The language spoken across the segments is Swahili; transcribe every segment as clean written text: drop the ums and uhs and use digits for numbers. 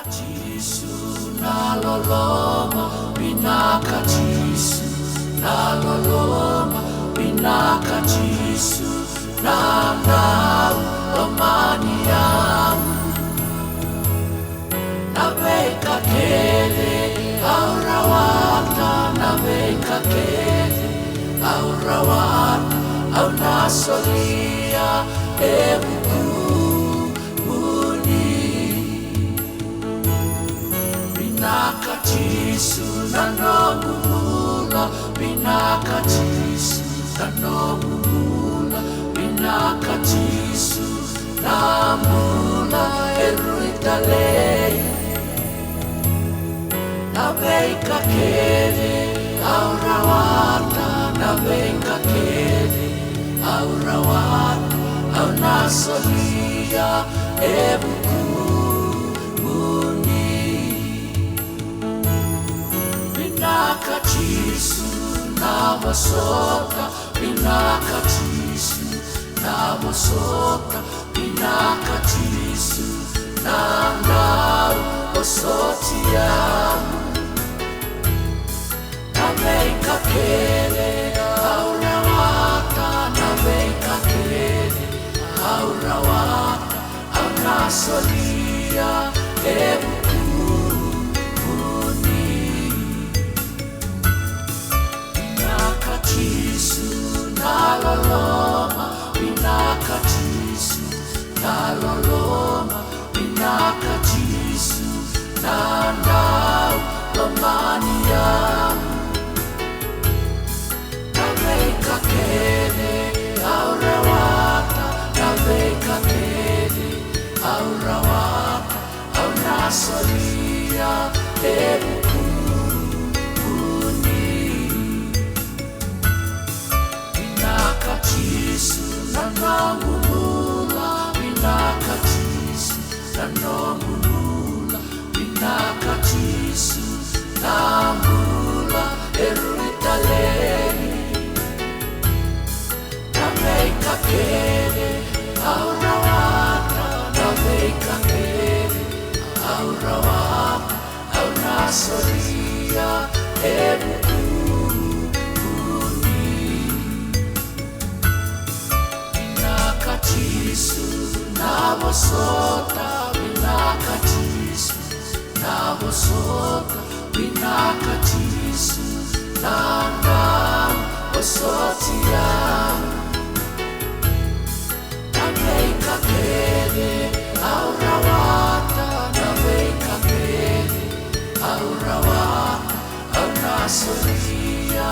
Binakatisu naloloma, binakatisu naloloma, binakatisu amani yangu. Nabeka kele aurawata, nabeka kele aurawata, au nasolia Binakatisu nanomula, binakatisu nanomula, binakatisu namula eruitalei. Nabeka kele aurawata, nabeka kele aurawata, au nasolia Binakatisu namosoka, binakatisu namosoka, binakatisu osotia. Nabeka kele aurawata, nabeka kele aurawata, au nasolia Binakatisu naloloma, binakatisu naloloma, binakatisu amani yangu. Nabeka kele aurawata, nabeka kele aurawata, au nasolia Binakatisu nanomula, binakatisu nanomula, binakatisu namula eruitalei. Nabeka kele aurawata, nabeka kele aurawata, au nasolia Binakatisu namosota, binakatisu namosota, binakatisu osotia. Nabeka kele aurawata, nabeka kele aurawata, au nasolia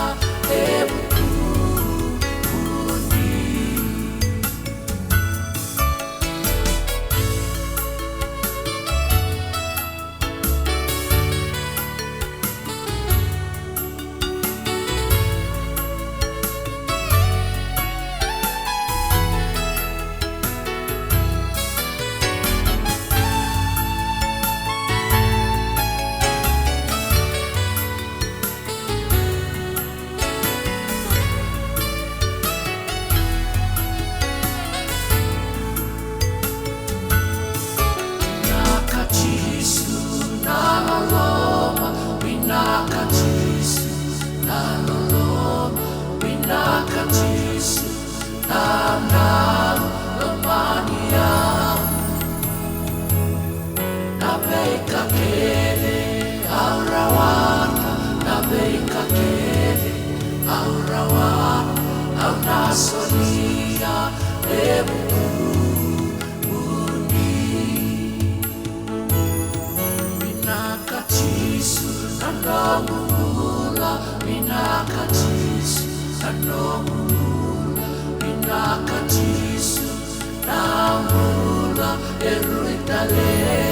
Binakatisu naloloma, binakatisu amani yangu. Nabeka kele aurawata, nabeka kele aurawata, au nasolia Binakatisu nanomula, binakatisu nanomula, binakatisu namula eruitalei.